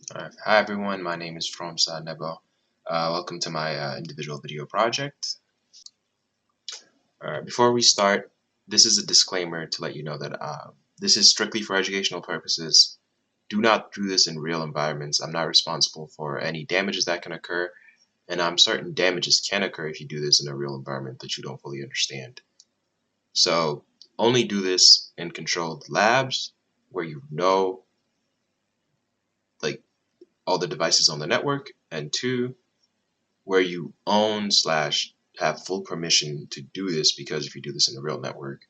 Hi everyone, my name is Fromsa Nebo. Welcome to my individual video project. Before we start, this is a disclaimer to let you know that this is strictly for educational purposes. Do not do this in real environments. I'm not responsible for any damages that can occur, and I'm certain damages can occur if you do this in a real environment that you don't fully understand. So only do this in controlled labs where you know like all the devices on the network, and two, where you own slash have full permission to do this, because if you do this in a real network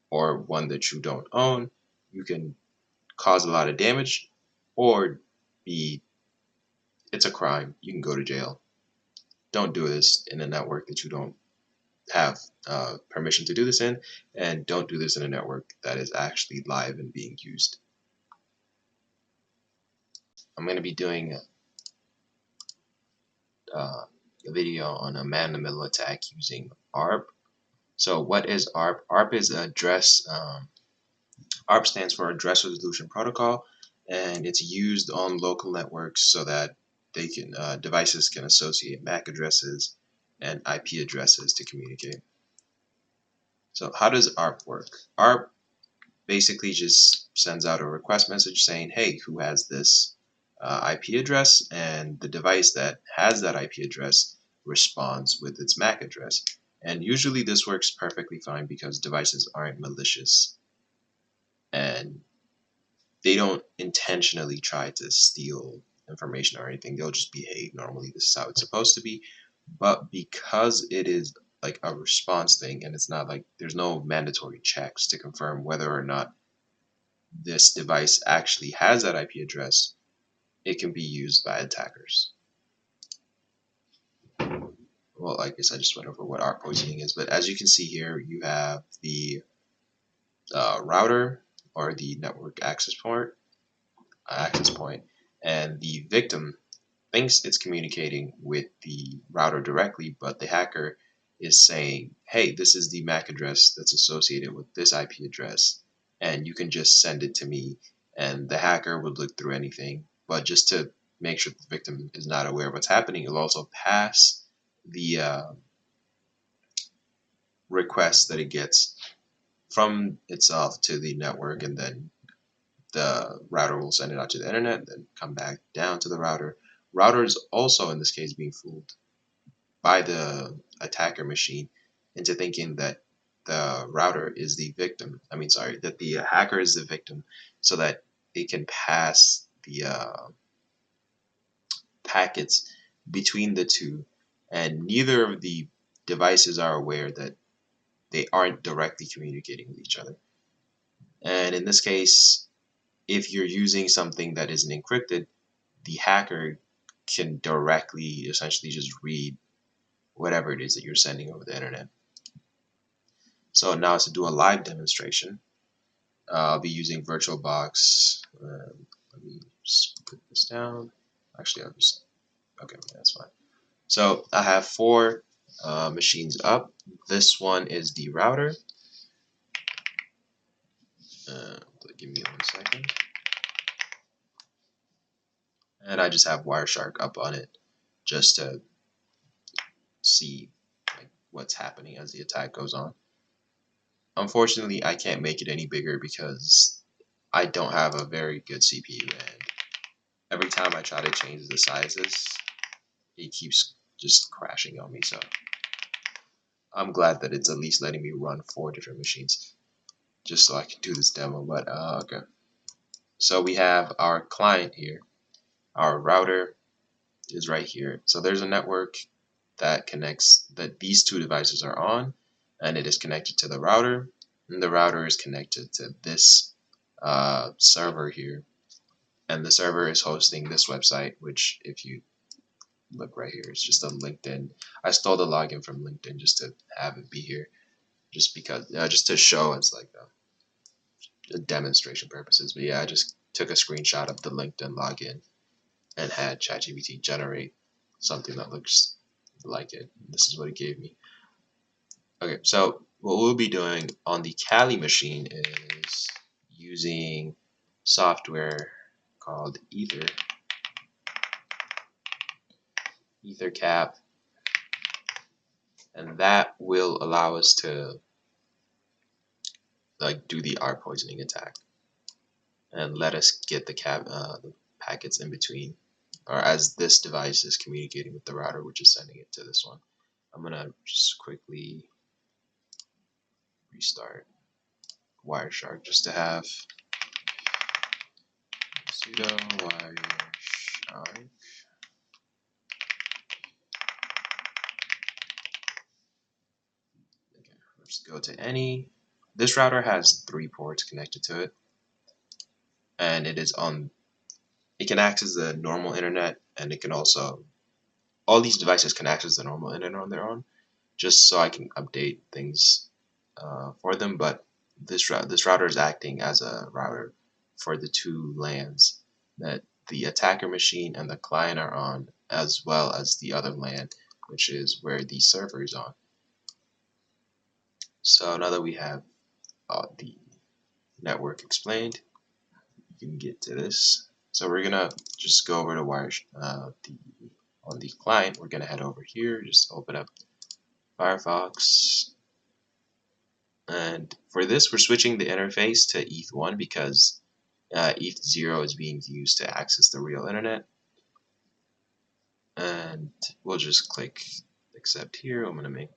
or one that you don't own, you can cause a lot of damage or be it's a crime. You can go to jail. Don't do this in a network that you don't have permission to do this in, and don't do this in a network that is actually live and being used. I'm going to be doing a video on a man-in-the-middle attack using ARP. So what is ARP? ARP is ARP stands for Address Resolution Protocol, and it's used on local networks so that they can devices can associate MAC addresses and IP addresses to communicate. So how does ARP work? ARP basically just sends out a request message saying, hey, who has this IP address? And the device that has that IP address responds with its MAC address. And usually this works perfectly fine because devices aren't malicious and they don't intentionally try to steal information or anything. They'll just behave normally. This is how it's supposed to be. But because it is like a response thing, and it's not like there's no mandatory checks to confirm whether or not this device actually has that IP address, it can be used by attackers. Well, I guess I just went over what ARP poisoning is, but as you can see here, you have the router or the network access point, and the victim thinks it's communicating with the router directly, but the hacker is saying, hey, this is the MAC address that's associated with this IP address, and you can just send it to me, and the hacker would look through anything. But just to make sure the victim is not aware of what's happening, it'll also pass the request that it gets from itself to the network, and then the router will send it out to the internet, then come back down to the router. Router is also, in this case, being fooled by the attacker machine into thinking that the router is the victim. That the hacker is the victim, so that it can pass the packets between the two, and neither of the devices are aware that they aren't directly communicating with each other. And in this case, if you're using something that isn't encrypted, the hacker can directly essentially just read whatever it is that you're sending over the internet. So now to do a live demonstration, I'll be using VirtualBox. Let me just put this down. Actually, okay, that's fine. So I have four machines up. This one is the router. Give me 1 second. And I just have Wireshark up on it just to see what's happening as the attack goes on. Unfortunately, I can't make it any bigger because I don't have a very good CPU, and every time I try to change the sizes, it keeps just crashing on me. So I'm glad that it's at least letting me run 4 different machines just so I can do this demo. But okay, so we have our client here. Our router is right here. So there's a network that connects that these two devices are on, and it is connected to the router, and the router is connected to this server here, and the server is hosting this website, which if you look right here, it's just a LinkedIn. I stole the login from LinkedIn just to have it be here, just because just to show it's like a demonstration purposes. But yeah, I just took a screenshot of the LinkedIn login and had ChatGPT generate something that looks like it. This is what it gave me. Okay, so what we'll be doing on the Kali machine is using software called Ether. ether cap, and that will allow us to like do the R poisoning attack and let us get the packets in between, or as this device is communicating with the router, which is sending it to this one. I'm gonna just quickly restart Wireshark just to have sudo Wireshark. Okay, let's go to any. This router has 3 ports connected to it, and it is on. It can access the normal internet, and it can also. All these devices can access the normal internet on their own, just so I can update things for them. But this router is acting as a router for the 2 LANs that the attacker machine and the client are on, as well as the other LAN, which is where the server is on. So now that we have the network explained, you can get to this. So we're gonna just go over to on the client. We're gonna head over here, just open up Firefox, and for this we're switching the interface to ETH1 because ETH0 is being used to access the real internet. And we'll just click accept here. I'm gonna make,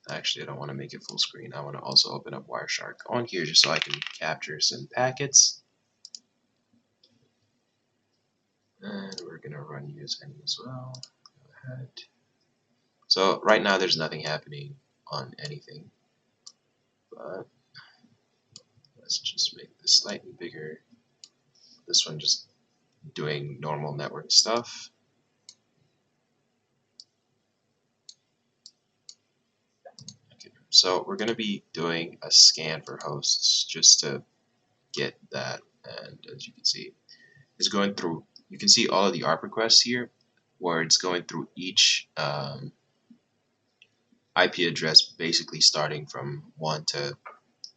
actually I don't want to make it full screen. I want to also open up Wireshark on here just so I can capture some packets. And we're gonna run use any as well. Go ahead. So right now there's nothing happening on anything, but let's just make this slightly bigger. This one just doing normal network stuff. Okay, so we're gonna be doing a scan for hosts just to get that, and as you can see, it's going through. You can see all of the ARP requests here, where it's going through each IP address, basically starting from 1 to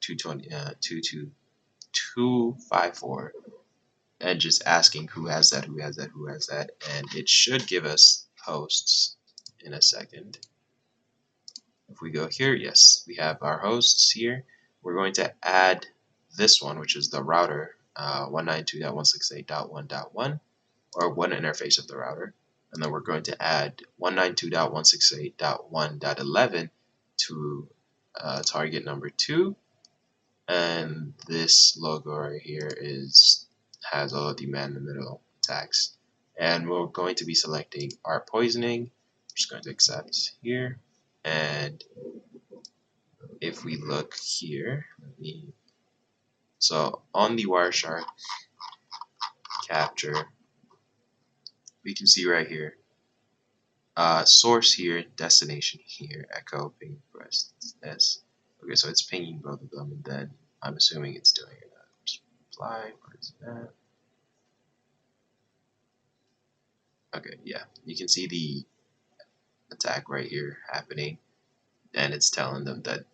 254, and just asking who has that, who has that, who has that, and it should give us hosts in a second. If we go here, yes, we have our hosts here. We're going to add this one, which is the router 192.168.1.1, or one interface of the router, and then we're going to add 192.168.1.11 to target number 2, and this logo right here has all of the man-in-the-middle attacks, and we're going to be selecting our poisoning. We're just going to accept here, and if we look here, so on the Wireshark capture, we can see right here, source here, destination here, echo, ping, request, S. Okay, so it's pinging both of them, and then I'm assuming it's doing a reply. Where is that? Okay, yeah, you can see the attack right here happening, and it's telling them to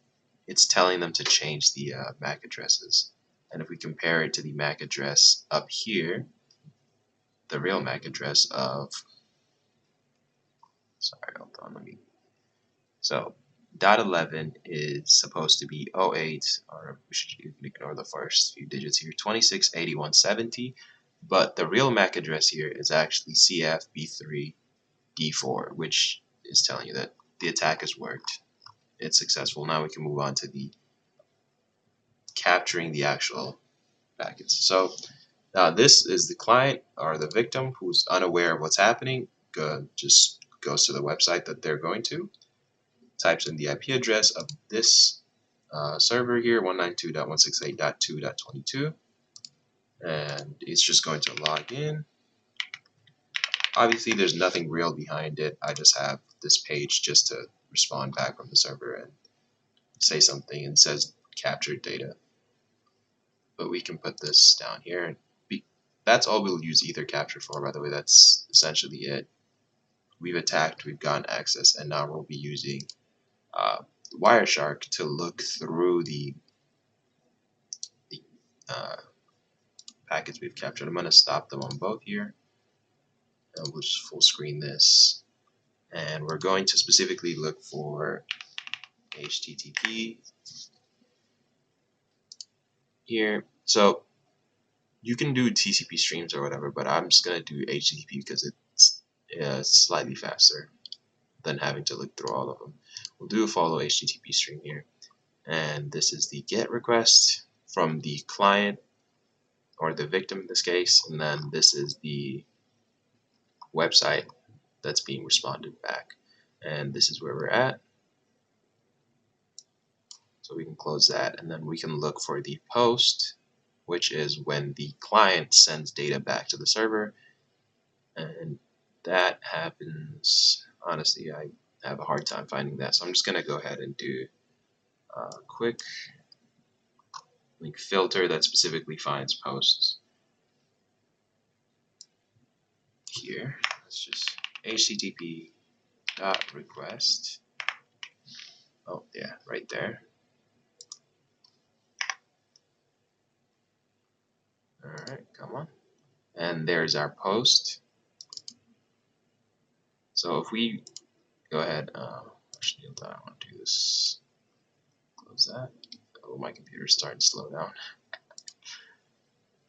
change the MAC addresses. And if we compare it to the MAC address up here, the real MAC address of, sorry, hold on, so .11 is supposed to be 08, or we should ignore the first few digits here, 268170, but the real MAC address here is actually CFB3D4, which is telling you that the attack has worked. It's successful. Now we can move on to the capturing the actual packets. So this is the client or the victim who's unaware of what's happening. Just goes to the website that they're going to, types in the IP address of this server here, 192.168.2.22, and it's just going to log in. Obviously, there's nothing real behind it. I just have this page just to respond back from the server and say something, and says captured data. But we can put this down here, and that's all we'll use ether capture for, by the way. That's essentially it. We've attacked, we've gotten access, and now we'll be using Wireshark to look through the packets we've captured. I'm going to stop them on both here, and we'll just full screen this. And we're going to specifically look for HTTP here. So you can do TCP streams or whatever, but I'm just going to do HTTP because it's slightly faster than having to look through all of them. We'll do a follow HTTP stream here. And this is the GET request from the client, or the victim in this case, and then this is the website that's being responded back. And this is where we're at. So we can close that, and then we can look for the post, which is when the client sends data back to the server. And that happens, honestly, I have a hard time finding that. So I'm just going to go ahead and do a quick link filter that specifically finds posts here. Let's just HTTP dot request. Oh yeah, right there. All right, come on. And there's our post. So if we go ahead, actually, I want to do this. Close that. Oh, my computer's starting to slow down.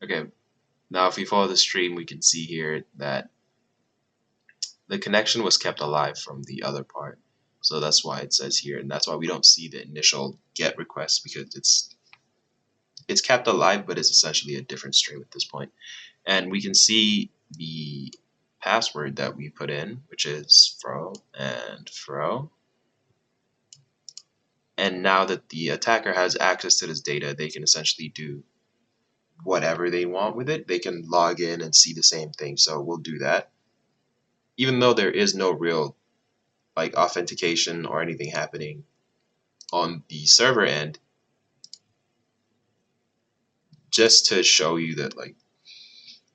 Okay, now if we follow the stream, we can see here that the connection was kept alive from the other part. So that's why it says here, and that's why we don't see the initial GET request, because it's kept alive, but it's essentially a different stream at this point. And we can see the password that we put in, which is fro and fro. And now that the attacker has access to this data, they can essentially do whatever they want with it. They can log in and see the same thing. So we'll do that. Even though there is no real like authentication or anything happening on the server end, just to show you that like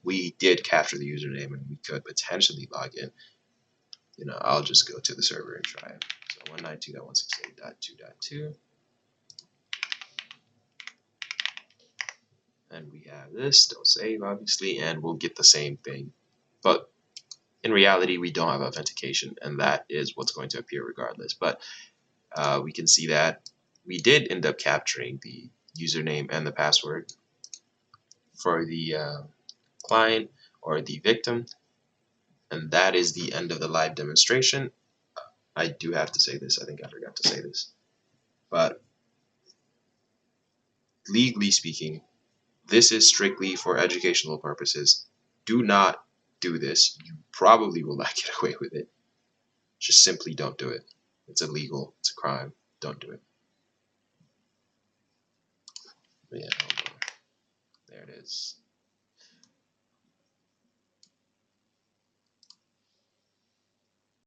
we did capture the username and we could potentially log in, you know, I'll just go to the server and try it. So 192.168.2.2. And we have this, don't save obviously, and we'll get the same thing. But in reality, we don't have authentication, and that is what's going to appear regardless. But we can see that we did end up capturing the username and the password for the client or the victim, and that is the end of the live demonstration. I do have to say this, I think I forgot to say this, but legally speaking, this is strictly for educational purposes. Do not do this. You probably will not get away with it. Just simply don't do it. It's illegal. It's a crime. Don't do it. But yeah, there it is.